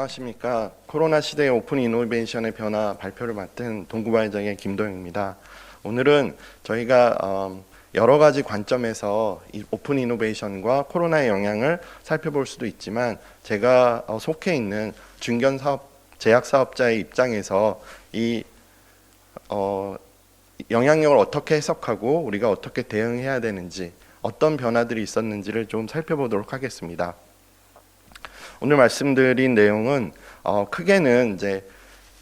안녕하십니까. 코로나 시대의 오픈 이노베이션의 변화 발표를 맡은 동구바이정의 김도영입니다. 오늘은 저희가 여러 가지 관점에서 이 오픈 이노베이션과 코로나의 영향을 살펴볼 수도 있지만, 제가 속해 있는 중견 사업, 제약 사업자의 입장에서 이 영향력을 어떻게 해석하고 우리가 어떻게 대응해야 되는지, 어떤 변화들이 있었는지를 좀 살펴보도록 하겠습니다. 오늘 말씀드린 내용은 크게는 이제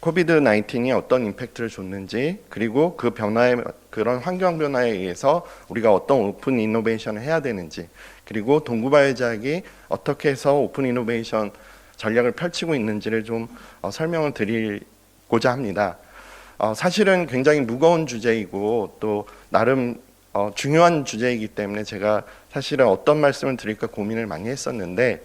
코비드-19이 어떤 임팩트를 줬는지, 그리고 그 변화에, 그런 환경 변화에 의해서 우리가 어떤 오픈 이노베이션을 해야 되는지, 그리고 동구바이오제약이 어떻게 해서 오픈 이노베이션 전략을 펼치고 있는지를 좀 설명을 드리고자 합니다. 사실은 굉장히 무거운 주제이고 또 나름 중요한 주제이기 때문에 제가 사실은 어떤 말씀을 드릴까 고민을 많이 했었는데,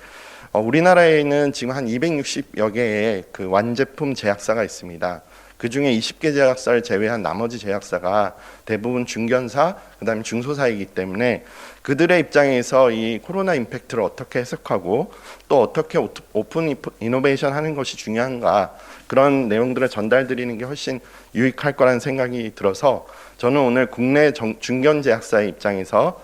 우리나라에는 지금 한 260여 개의 그 완제품 제약사가 있습니다. 그 중에 20개 제약사를 제외한 나머지 제약사가 대부분 중견사, 그다음에 중소사이기 때문에 그들의 입장에서 이 코로나 임팩트를 어떻게 해석하고 또 어떻게 오픈 이노베이션 하는 것이 중요한가, 그런 내용들을 전달드리는 게 훨씬 유익할 거라는 생각이 들어서 저는 오늘 국내 중견 제약사의 입장에서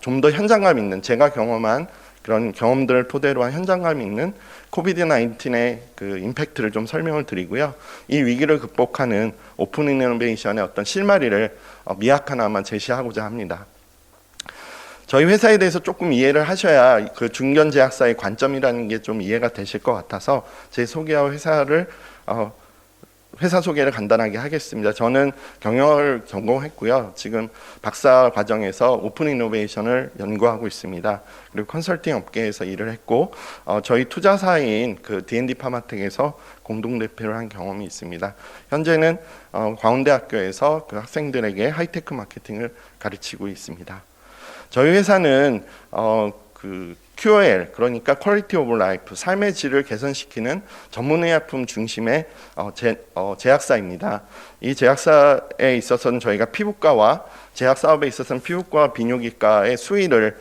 좀 더 현장감 있는, 제가 경험한 그런 경험들을 토대로 한 현장감 있는 코비드-19의 그 임팩트를 좀 설명을 드리고요. 이 위기를 극복하는 오픈 이노베이션의 어떤 실마리를 미약하나마 제시하고자 합니다. 저희 회사에 대해서 조금 이해를 하셔야 그 중견 제약사의 관점이라는 게 좀 이해가 되실 것 같아서 제 소개와 회사 소개를 간단하게 하겠습니다. 저는 경영을 전공했고요. 지금 박사 과정에서 오픈 이노베이션을 연구하고 있습니다. 그리고 컨설팅 업계에서 일을 했고, 저희 투자사인 그 D&D 파마텍에서 공동대표를 한 경험이 있습니다. 현재는 광운대학교에서 그 학생들에게 하이테크 마케팅을 가르치고 있습니다. 저희 회사는 그 QOL, 그러니까 퀄리티 오브 라이프, 삶의 질을 개선시키는 전문의약품 중심의 제약사입니다. 이 제약사에 있어서는 저희가 피부과와 제약 사업에 있어서는 피부과 비뇨기과의 수위를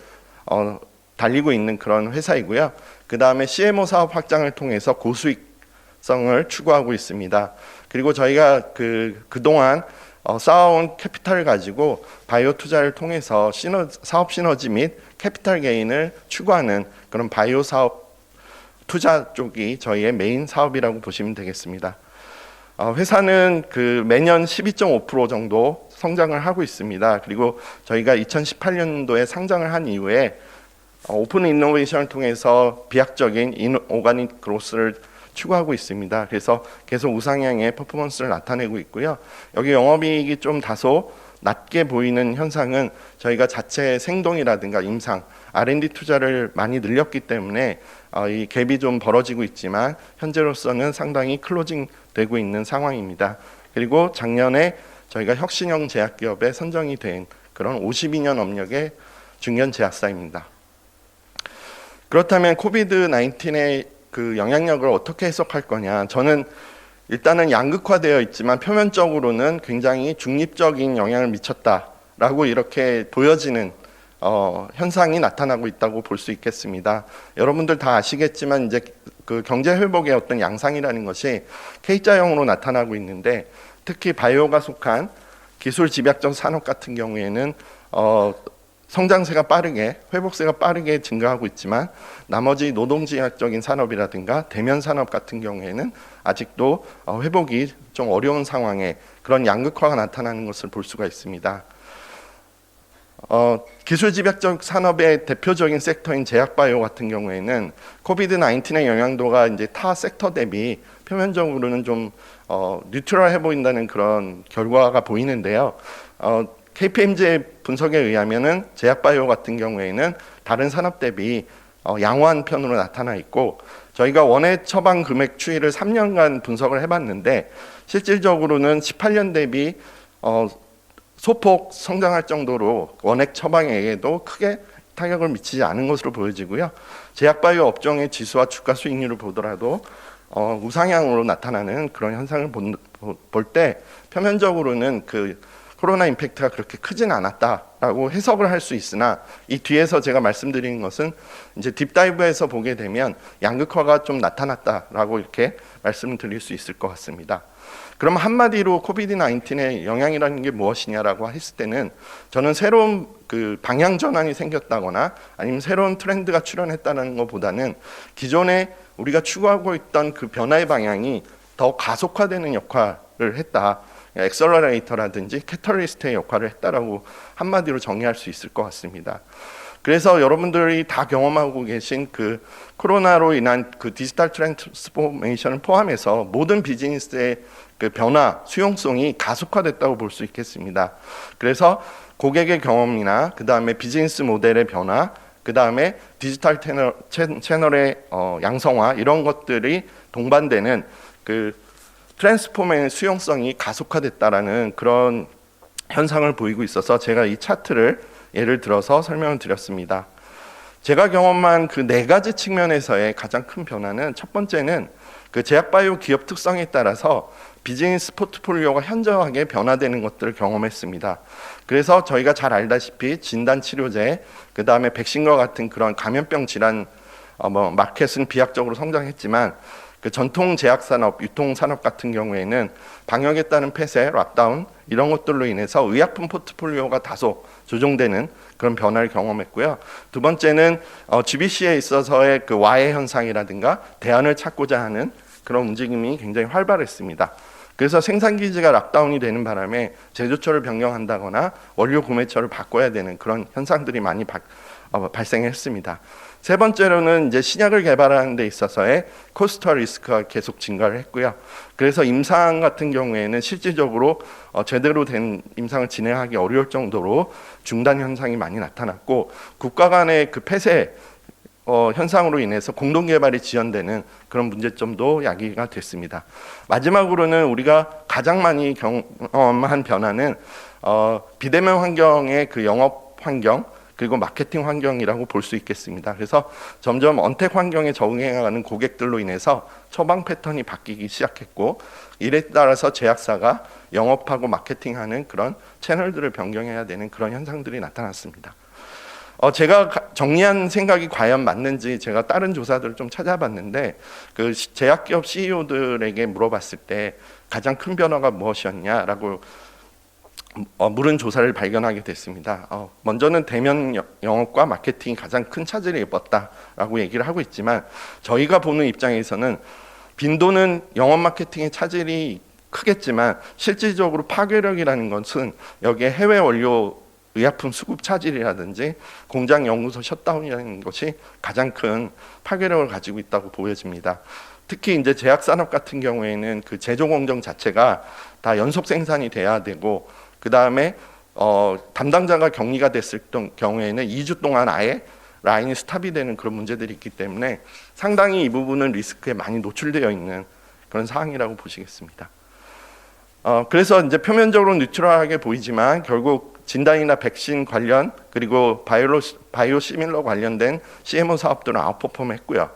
달리고 있는 그런 회사이고요. 그 다음에 CMO 사업 확장을 통해서 고수익성을 추구하고 있습니다. 그리고 저희가 그동안 쌓아온 캐피탈을 가지고 바이오 투자를 통해서 사업 시너지 및 캐피탈 게인을 추구하는 그런 바이오 사업 투자 쪽이 저희의 메인 사업이라고 보시면 되겠습니다. 회사는 그 매년 12.5% 정도 성장을 하고 있습니다. 그리고 저희가 2018년도에 상장을 한 이후에 오픈 이노베이션을 통해서 비약적인 오가닉 그로스를 추구하고 있습니다. 그래서 계속 우상향의 퍼포먼스를 나타내고 있고요. 여기 영업이익이 좀 다소 낮게 보이는 현상은 저희가 자체 생동이라든가 임상, R&D 투자를 많이 늘렸기 때문에 이 갭이 좀 벌어지고 있지만 현재로서는 상당히 클로징 되고 있는 상황입니다. 그리고 작년에 저희가 혁신형 제약기업에 선정이 된 그런 52년 업력의 중견 제약사입니다. 그렇다면 코비드-19의 그 영향력을 어떻게 해석할 거냐, 저는 일단은 양극화되어 있지만 표면적으로는 굉장히 중립적인 영향을 미쳤다라고 이렇게 보여지는 현상이 나타나고 있다고 볼 수 있겠습니다. 여러분들 다 아시겠지만 이제 그 경제 회복의 어떤 양상이라는 것이 K자형으로 나타나고 있는데, 특히 바이오가 속한 기술 집약적 산업 같은 경우에는 성장세가 빠르게, 회복세가 빠르게 증가하고 있지만 나머지 노동지향적인 산업이라든가 대면 산업 같은 경우에는 아직도 회복이 좀 어려운 상황에 그런 양극화가 나타나는 것을 볼 수가 있습니다. 기술 집약적 산업의 대표적인 섹터인 제약바이오 같은 경우에는 코비드-19의 영향도가 이제 타 섹터 대비 표면적으로는 좀 뉴트럴해 보인다는 그런 결과가 보이는데요. KPMG 분석에 의하면은 제약바이오 같은 경우에는 다른 산업 대비 양호한 편으로 나타나 있고, 저희가 원해 처방 금액 추이를 3년간 분석을 해봤는데 실질적으로는 18년 대비 소폭 성장할 정도로 원액 처방액에도 크게 타격을 미치지 않은 것으로 보여지고요. 제약바이오 업종의 지수와 주가 수익률을 보더라도 우상향으로 나타나는 그런 현상을 볼 때 표면적으로는 그 코로나 임팩트가 그렇게 크진 않았다라고 해석을 할 수 있으나 이 뒤에서 제가 말씀드리는 것은 이제 딥다이브에서 보게 되면 양극화가 좀 나타났다라고 이렇게 말씀을 드릴 수 있을 것 같습니다. 그럼 한마디로 코비드-19의 영향이라는 게 무엇이냐라고 했을 때는 저는 새로운 그 방향 전환이 생겼다거나 아니면 새로운 트렌드가 출현했다는 것보다는 기존에 우리가 추구하고 있던 그 변화의 방향이 더 가속화되는 역할을 했다. 엑셀러레이터라든지 캐터리스트의 역할을 했다라고 한마디로 정의할 수 있을 것 같습니다. 그래서 여러분들이 다 경험하고 계신 그 코로나로 인한 그 디지털 트랜스포메이션을 포함해서 모든 비즈니스의 그 변화, 수용성이 가속화됐다고 볼 수 있겠습니다. 그래서 고객의 경험이나 그 다음에 비즈니스 모델의 변화, 그 다음에 디지털 채널의 양성화 이런 것들이 동반되는 그 트랜스포메이션 수용성이 가속화됐다라는 그런 현상을 보이고 있어서 제가 이 차트를 예를 들어서 설명을 드렸습니다. 제가 경험한 그 네 가지 측면에서의 가장 큰 변화는 첫 번째는 그 제약바이오 기업 특성에 따라서 비즈니스 포트폴리오가 현저하게 변화되는 것들을 경험했습니다. 그래서 저희가 잘 알다시피 진단치료제, 그 다음에 백신과 같은 그런 감염병 질환 마켓은 비약적으로 성장했지만 그 전통 제약산업, 유통산업 같은 경우에는 방역에 따른 폐쇄, 락다운 이런 것들로 인해서 의약품 포트폴리오가 다소 조정되는 그런 변화를 경험했고요. 두 번째는 GBC에 있어서의 그 와해 현상이라든가 대안을 찾고자 하는 그런 움직임이 굉장히 활발했습니다. 그래서 생산기지가 락다운이 되는 바람에 제조처를 변경한다거나 원료 구매처를 바꿔야 되는 그런 현상들이 많이 발생했습니다. 세 번째로는 이제 신약을 개발하는 데 있어서의 코스트와 리스크가 계속 증가를 했고요. 그래서 임상 같은 경우에는 실질적으로 제대로 된 임상을 진행하기 어려울 정도로 중단 현상이 많이 나타났고 국가 간의 그 폐쇄 현상으로 인해서 공동 개발이 지연되는 그런 문제점도 야기가 됐습니다. 마지막으로는 우리가 가장 많이 경험한 변화는 비대면 환경의 그 영업 환경 그리고 마케팅 환경이라고 볼 수 있겠습니다. 그래서 점점 언택 환경에 적응해가는 고객들로 인해서 처방 패턴이 바뀌기 시작했고 이에 따라서 제약사가 영업하고 마케팅하는 그런 채널들을 변경해야 되는 그런 현상들이 나타났습니다. 제가 정리한 생각이 과연 맞는지 제가 다른 조사들을 좀 찾아봤는데 그 제약기업 CEO들에게 물어봤을 때 가장 큰 변화가 무엇이었냐라고 물은 조사를 발견하게 됐습니다. 먼저는 대면 영업과 마케팅이 가장 큰 차질을 입었다라고 얘기를 하고 있지만 저희가 보는 입장에서는 빈도는 영업 마케팅의 차질이 크겠지만 실질적으로 파괴력이라는 것은 여기에 해외 원료 의약품 수급 차질이라든지 공장 연구소 셧다운이라는 것이 가장 큰 파괴력을 가지고 있다고 보여집니다. 특히 이제 제약산업 같은 경우에는 그 제조 공정 자체가 다 연속 생산이 돼야 되고 그 다음에 담당자가 격리가 됐을 경우에는 2주 동안 아예 라인이 스탑이 되는 그런 문제들이 있기 때문에 상당히 이 부분은 리스크에 많이 노출되어 있는 그런 사항이라고 보시겠습니다. 그래서 이제 표면적으로 뉴트럴하게 보이지만 결국 진단이나 백신 관련 그리고 바이오 시밀러 관련된 CMO 사업들은 아웃퍼폼했고요.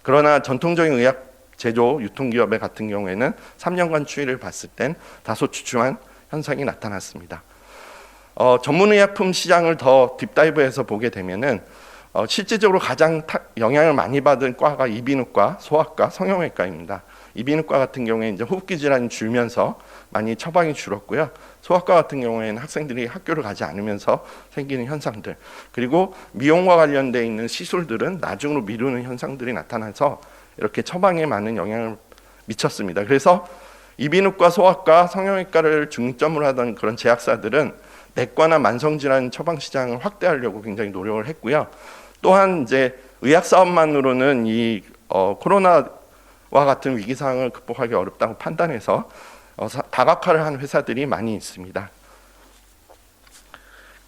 그러나 전통적인 의약 제조 유통기업의 같은 경우에는 3년간 추이를 봤을 땐 다소 주춤한 현상이 나타났습니다. 전문의약품 시장을 더 딥다이브해서 보게 되면은 실질적으로 가장 영향을 많이 받은 과가 이비인후과, 소아과, 성형외과입니다. 이비인후과 같은 경우에 이제 호흡기 질환이 줄면서 많이 처방이 줄었고요. 소아과 같은 경우에는 학생들이 학교를 가지 않으면서 생기는 현상들, 그리고 미용과 관련돼 있는 시술들은 나중으로 미루는 현상들이 나타나서 이렇게 처방에 많은 영향을 미쳤습니다. 그래서 이비인후과, 소아과, 성형외과를 중점으로 하던 그런 제약사들은 내과나 만성질환 처방 시장을 확대하려고 굉장히 노력을 했고요. 또한 이제 의학 사업만으로는 이 코로나와 같은 위기 상황을 극복하기 어렵다고 판단해서 다각화를 한 회사들이 많이 있습니다.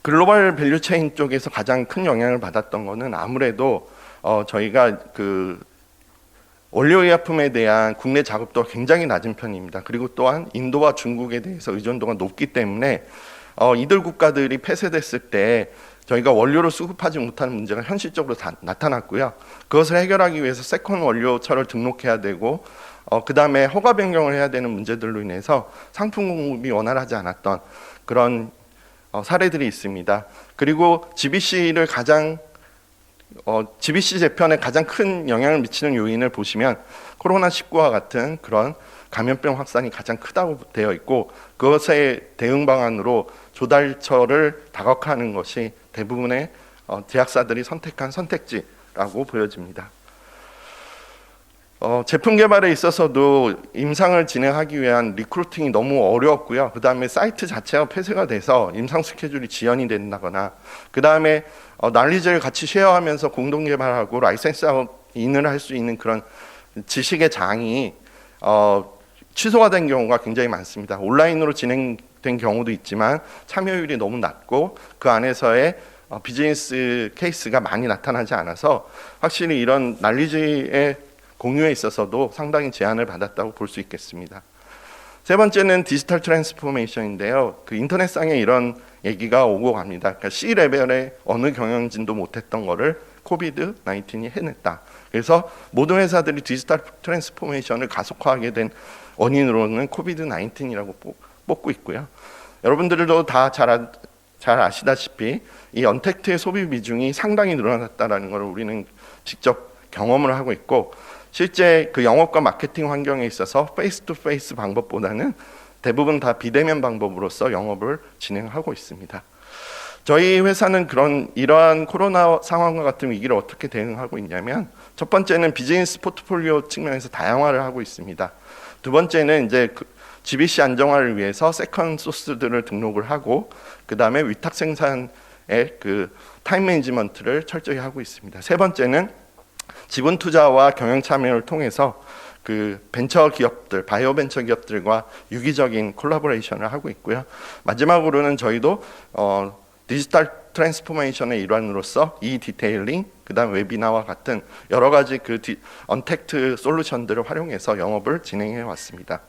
글로벌 밸류체인 쪽에서 가장 큰 영향을 받았던 것은 아무래도 저희가 그 원료의약품에 대한 국내 자급도가 굉장히 낮은 편입니다. 그리고 또한 인도와 중국에 대해서 의존도가 높기 때문에 이들 국가들이 폐쇄됐을 때 저희가 원료를 수급하지 못하는 문제가 현실적으로 나타났고요. 그것을 해결하기 위해서 세컨 원료처를 등록해야 되고 그 다음에 허가 변경을 해야 되는 문제들로 인해서 상품 공급이 원활하지 않았던 그런 사례들이 있습니다. 그리고 GBC 재편에 가장 큰 영향을 미치는 요인을 보시면 코로나19와 같은 그런 감염병 확산이 가장 크다고 되어 있고, 그것의 대응 방안으로 조달처를 다각화하는 것이 대부분의 제약사들이 선택한 선택지라고 보여집니다. 제품 개발에 있어서도 임상을 진행하기 위한 리크루팅이 너무 어려웠고요. 그 다음에 사이트 자체가 폐쇄가 돼서 임상 스케줄이 지연이 된다거나, 그 다음에 난리지를 같이 쉐어하면서 공동 개발하고 라이센스하고 인을 할 수 있는 그런 지식의 장이 취소가 된 경우가 굉장히 많습니다. 온라인으로 진행된 경우도 있지만 참여율이 너무 낮고 그 안에서의 비즈니스 케이스가 많이 나타나지 않아서 확실히 이런 난리지의 공유에 있어서도 상당히 제한을 받았다고 볼 수 있겠습니다. 세 번째는 디지털 트랜스포메이션인데요. 그 인터넷상에 이런 얘기가 오고 갑니다. 그러니까 C레벨의 어느 경영진도 못했던 거를 코비드 19이 해냈다. 그래서 모든 회사들이 디지털 트랜스포메이션을 가속화하게 된 원인으로는 코비드 19이라고 뽑고 있고요. 여러분들도 다 잘 아시다시피 이 언택트의 소비 비중이 상당히 늘어났다는 것을 우리는 직접 경험을 하고 있고, 실제 그 영업과 마케팅 환경에 있어서 페이스 투 페이스 방법보다는 대부분 다 비대면 방법으로서 영업을 진행하고 있습니다. 저희 회사는 이러한 코로나 상황과 같은 위기를 어떻게 대응하고 있냐면, 첫 번째는 비즈니스 포트폴리오 측면에서 다양화를 하고 있습니다. 두 번째는 이제 GBC 안정화를 위해서 세컨 소스들을 등록을 하고, 그 다음에 위탁 생산의 그 타임 매니지먼트를 철저히 하고 있습니다. 세 번째는 지분 투자와 경영 참여를 통해서 그 벤처 기업들, 바이오 벤처 기업들과 유기적인 콜라보레이션을 하고 있고요. 마지막으로는 저희도 디지털 트랜스포메이션의 일환으로서 디테일링, 그다음 웨비나와 같은 여러 가지 언택트 솔루션들을 활용해서 영업을 진행해 왔습니다.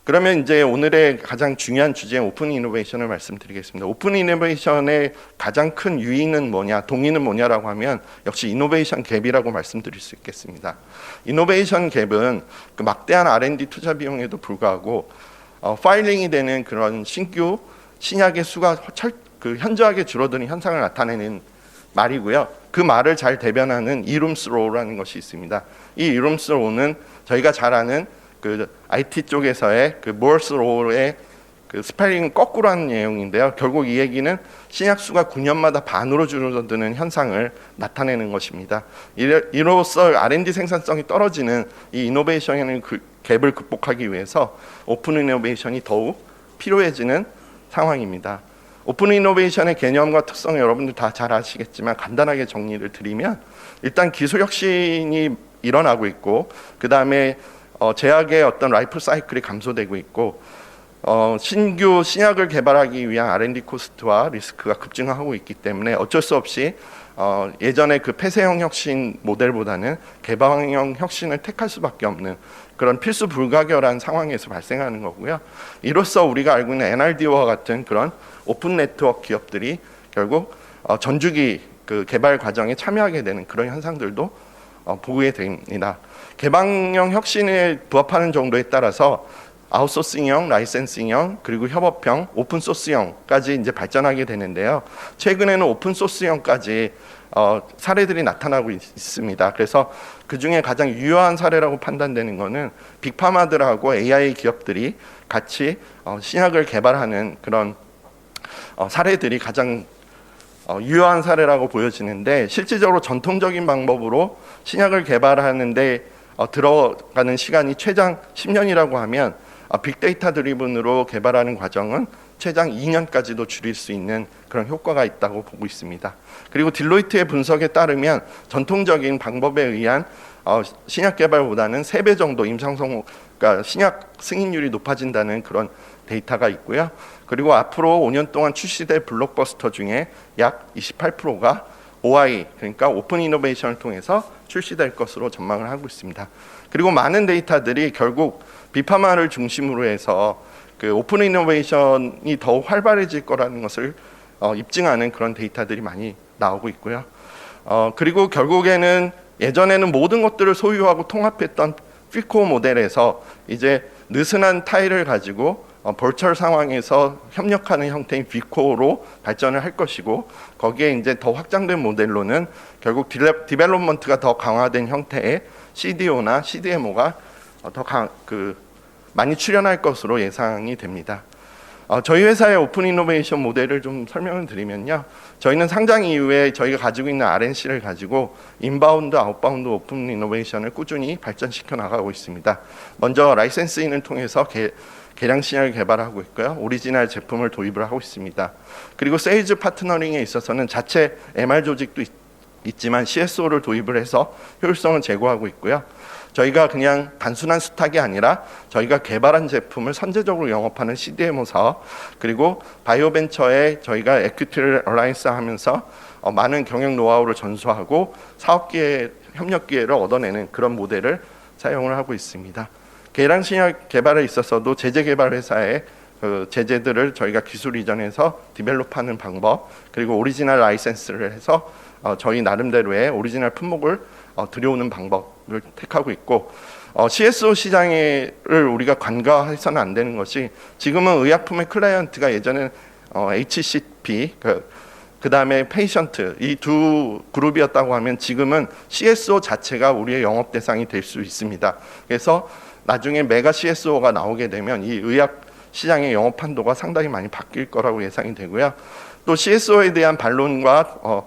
그러면 이제 오늘의 가장 중요한 주제인 오픈 이노베이션을 말씀드리겠습니다. 오픈 이노베이션의 가장 큰 유의는 뭐냐, 동의는 뭐냐라고 하면 역시 이노베이션 갭이라고 말씀드릴 수 있겠습니다. 이노베이션 갭은 그 막대한 R&D 투자 비용에도 불구하고 파일링이 되는 그런 신규 신약의 수가 현저하게 줄어드는 현상을 나타내는 말이고요. 그 말을 잘 대변하는 이룸스 로우라는 것이 있습니다. 이 이룸스 로우는 저희가 잘 아는 그 IT 쪽에서의 그 모어스 로우의 그 스펠링 거꾸로 하는 내용인데요. 결국 이 얘기는 신약 수가 9년마다 반으로 줄어드는 현상을 나타내는 것입니다. 이로써 R&D 생산성이 떨어지는 이 이노베이션의 갭을 극복하기 위해서 오픈 이노베이션이 더욱 필요해지는 상황입니다. 오픈 이노베이션의 개념과 특성을 여러분들 다 잘 아시겠지만 간단하게 정리를 드리면, 일단 기술 혁신이 일어나고 있고, 그 다음에 제약의 어떤 라이프 사이클이 감소되고 있고, 신규 신약을 개발하기 위한 R&D 코스트와 리스크가 급증하고 있기 때문에 어쩔 수 없이 예전의 그 폐쇄형 혁신 모델보다는 개방형 혁신을 택할 수밖에 없는 그런 필수 불가결한 상황에서 발생하는 거고요. 이로써 우리가 알고 있는 NRD와 같은 그런 오픈 네트워크 기업들이 결국 전주기 그 개발 과정에 참여하게 되는 그런 현상들도 보게 됩니다. 개방형 혁신에 부합하는 정도에 따라서 아웃소싱형, 라이센싱형, 그리고 협업형, 오픈소스형까지 이제 발전하게 되는데요. 최근에는 오픈소스형까지 사례들이 나타나고 있습니다. 그래서 그 중에 가장 유효한 사례라고 판단되는 것은 빅파마들하고 AI 기업들이 같이 신약을 개발하는 그런 사례들이 가장 유효한 사례라고 보여지는데, 실질적으로 전통적인 방법으로 신약을 개발하는데 들어가는 시간이 최장 10년이라고 하면 빅데이터 드리븐으로 개발하는 과정은 최장 2년까지도 줄일 수 있는 그런 효과가 있다고 보고 있습니다. 그리고 딜로이트의 분석에 따르면 전통적인 방법에 의한 신약 개발보다는 3배 정도 그러니까 신약 승인율이 높아진다는 그런 데이터가 있고요. 그리고 앞으로 5년 동안 출시될 블록버스터 중에 약 28%가 OI, 그러니까 오픈 이노베이션을 통해서 출시될 것으로 전망을 하고 있습니다. 그리고 많은 데이터들이 결국 빅파마를 중심으로 해서 그 오픈 이노베이션이 더욱 활발해질 거라는 것을 입증하는 그런 데이터들이 많이 나오고 있고요. 그리고 결국에는 예전에는 모든 것들을 소유하고 통합했던 피코 모델에서 이제 느슨한 타일을 가지고 벌처 상황에서 협력하는 형태인 비코로 발전을 할 것이고, 거기에 이제 더 확장된 모델로는 결국 디벨롭먼트가 더 강화된 형태의 CDO나 CDMO가 많이 출현할 것으로 예상이 됩니다. 저희 회사의 오픈 이노베이션 모델을 좀 설명을 드리면요, 저희는 상장 이후에 저희가 가지고 있는 R&C를 가지고 인바운드, 아웃바운드 오픈 이노베이션을 꾸준히 발전시켜 나가고 있습니다. 먼저 라이센스인을 통해서 개량 신약을 개발하고 있고요, 오리지널 제품을 도입을 하고 있습니다. 그리고 세일즈 파트너링에 있어서는 자체 MR 조직도 있지만 CSO를 도입을 해서 효율성을 제고하고 있고요. 저희가 그냥 단순한 수탁이 아니라 저희가 개발한 제품을 선제적으로 영업하는 CDMO 사업, 그리고 바이오벤처에 저희가 에퀴티를 얼라이언스 하면서 많은 경영 노하우를 전수하고 사업 기회, 협력 기회를 얻어내는 그런 모델을 사용을 하고 있습니다. 개량 신약 개발에 있어서도 제재 개발 회사의 제재들을 저희가 기술 이전해서 디벨롭하는 방법, 그리고 오리지널 라이센스를 해서 저희 나름대로의 오리지널 품목을 들여오는 방법을 택하고 있고, CSO 시장을 우리가 간과해서는 안 되는 것이, 지금은 의약품의 클라이언트가 예전에 HCP 그 다음에 페이션트, 이 두 그룹이었다고 하면 지금은 CSO 자체가 우리의 영업 대상이 될 수 있습니다. 그래서 나중에 메가 CSO가 나오게 되면 이 의약 시장의 영업 판도가 상당히 많이 바뀔 거라고 예상이 되고요. 또 CSO에 대한 반론과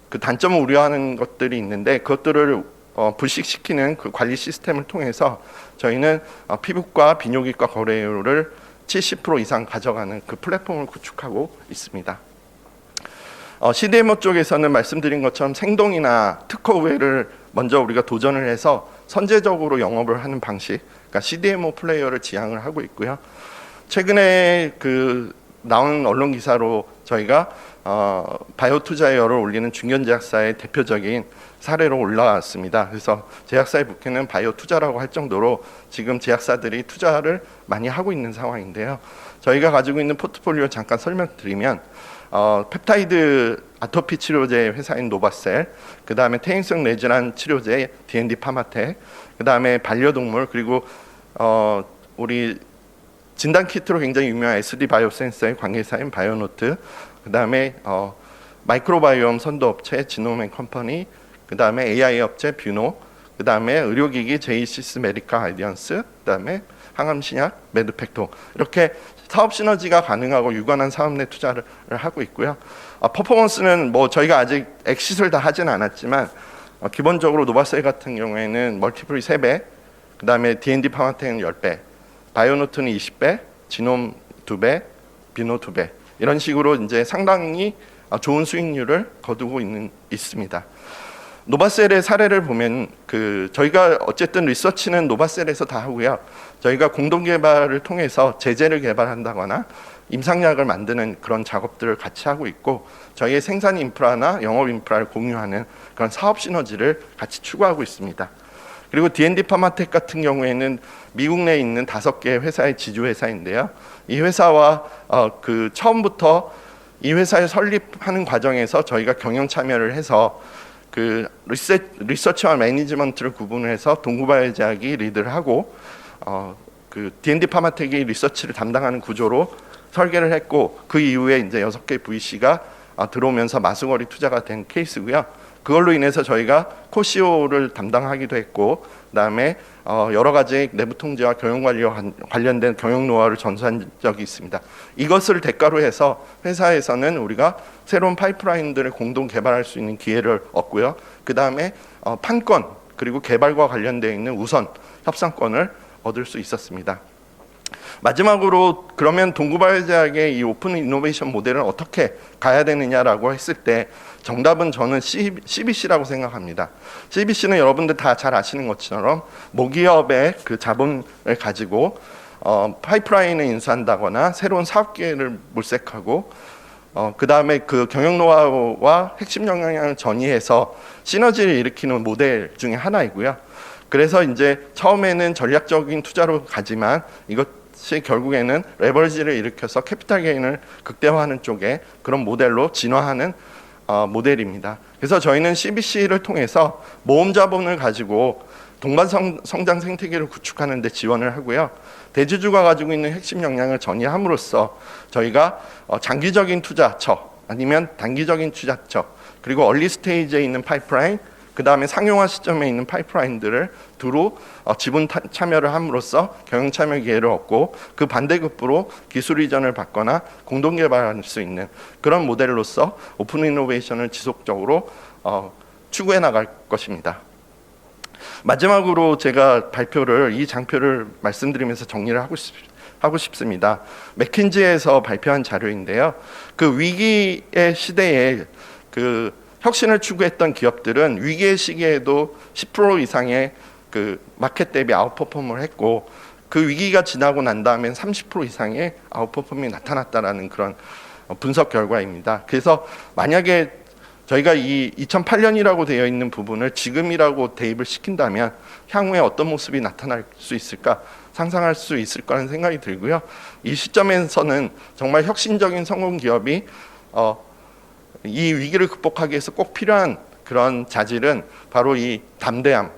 그 단점을 우려하는 것들이 있는데, 그것들을 불식시키는 그 관리 시스템을 통해서 저희는 피부과 비뇨기과 거래율을 70% 이상 가져가는 그 플랫폼을 구축하고 있습니다. CDMO 쪽에서는 말씀드린 것처럼 생동이나 특허 우회를 먼저 우리가 도전을 해서 선제적으로 영업을 하는 방식, 그러니까 CDMO 플레이어를 지향을 하고 있고요. 최근에 나온 언론 기사로 저희가 바이오 투자율을 올리는 중견제약사의 대표적인 사례로 올라왔습니다. 그래서 제약사의 부캐는 바이오 투자라고 할 정도로 지금 제약사들이 투자를 많이 하고 있는 상황인데요. 저희가 가지고 있는 포트폴리오 잠깐 설명드리면, 펩타이드 아토피 치료제 회사인 노바셀, 그 다음에 퇴행성 뇌질환 치료제 D&D 파마텍, 그 다음에 반려동물, 그리고 우리 진단 키트로 굉장히 유명한 SD 바이오센서의 관계사인 바이오노트, 그 다음에 마이크로바이옴 선도업체 지노맨 컴퍼니, 그 다음에 AI 업체 뷰노, 그 다음에 의료기기 제이시스 메디카 아이디언스, 그 다음에 항암신약 메드팩토, 이렇게 사업 시너지가 가능하고 유관한 사업 내 투자를 하고 있고요. 퍼포먼스는 뭐 저희가 아직 엑시트를 다 하진 않았지만 기본적으로 노바셀 같은 경우에는 멀티플이 3배, 그 다음에 D&D 파마텍은 10배, 바이오노트는 20배, 지놈 2배, 비노 2배, 이런 식으로 이제 상당히 좋은 수익률을 거두고 있습니다. 노바셀의 사례를 보면 저희가 어쨌든 리서치는 노바셀에서 다 하고요. 저희가 공동 개발을 통해서 제재를 개발한다거나 임상약을 만드는 그런 작업들을 같이 하고 있고, 저희의 생산 인프라나 영업 인프라를 공유하는 그런 사업 시너지를 같이 추구하고 있습니다. 그리고 D&D 파마텍 같은 경우에는 미국 내에 있는 5개의 회사의 지주 회사인데요. 이 회사와 처음부터 이 회사를 설립하는 과정에서 저희가 경영 참여를 해서 리서치와 매니지먼트를 구분을 해서 동구바이오제약이 리드를 하고 D&D 파마텍이 리서치를 담당하는 구조로 설계를 했고, 그 이후에 이제 6개 VC가 들어오면서 마수거리 투자가 된 케이스고요. 그걸로 인해서 저희가 코CO를 담당하기도 했고, 그다음에 여러 가지 내부 통제와 경영 관리와 관련된 경영 노하우를 전수한 적이 있습니다. 이것을 대가로 해서 회사에서는 우리가 새로운 파이프라인들을 공동 개발할 수 있는 기회를 얻고요. 그다음에 판권 그리고 개발과 관련되어 있는 우선 협상권을 얻을 수 있었습니다. 마지막으로 그러면 동구바이오제약의 이 오픈 이노베이션 모델은 어떻게 가야 되느냐라고 했을 때 정답은 저는 CBC라고 생각합니다. CBC는 여러분들 다 잘 아시는 것처럼 모기업의 그 자본을 가지고 파이프라인을 인수한다거나 새로운 사업 기회를 물색하고 그 다음에 그 경영 노하우와 핵심 역량을 전이해서 시너지를 일으키는 모델 중에 하나이고요. 그래서 이제 처음에는 전략적인 투자로 가지만 이것이 결국에는 레버리지를 일으켜서 캐피탈 게인을 극대화하는 쪽에 그런 모델로 진화하는 모델입니다. 그래서 저희는 CBC를 통해서 모험 자본을 가지고 동반 성장 생태계를 구축하는 데 지원을 하고요. 대주주가 가지고 있는 핵심 역량을 전이함으로써 저희가 장기적인 투자처 아니면 단기적인 투자처 그리고 얼리 스테이지에 있는 파이프라인 그 다음에 상용화 시점에 있는 파이프라인들을 두루 지분 참여를 함으로써 경영 참여 기회를 얻고 그 반대급부로 기술 이전을 받거나 공동 개발할 수 있는 그런 모델로서 오픈 이노베이션을 지속적으로 추구해 나갈 것입니다. 마지막으로 제가 이 장표를 말씀드리면서 정리를 하고 싶습니다. 맥킨지에서 발표한 자료인데요. 그 위기의 시대에 그 혁신을 추구했던 기업들은 위기의 시기에도 10% 이상의 그 마켓 대비 아웃퍼폼을 했고 그 위기가 지나고 난 다음엔 30% 이상의 아웃퍼폼이 나타났다라는 그런 분석 결과입니다. 그래서 만약에 저희가 이 2008년이라고 되어 있는 부분을 지금이라고 대입을 시킨다면 향후에 어떤 모습이 나타날 수 있을까 상상할 수 있을 거라는 생각이 들고요. 이 시점에서는 정말 혁신적인 성공 기업이 이 위기를 극복하기 위해서 꼭 필요한 그런 자질은 바로 이 담대함,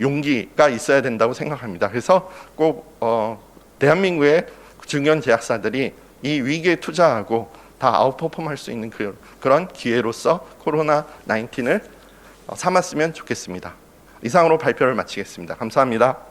용기가 있어야 된다고 생각합니다. 그래서 꼭 대한민국의 중견 제약사들이 이 위기에 투자하고 다 아웃퍼폼할 수 있는 그런 기회로서 코로나 19을 삼았으면 좋겠습니다. 이상으로 발표를 마치겠습니다. 감사합니다.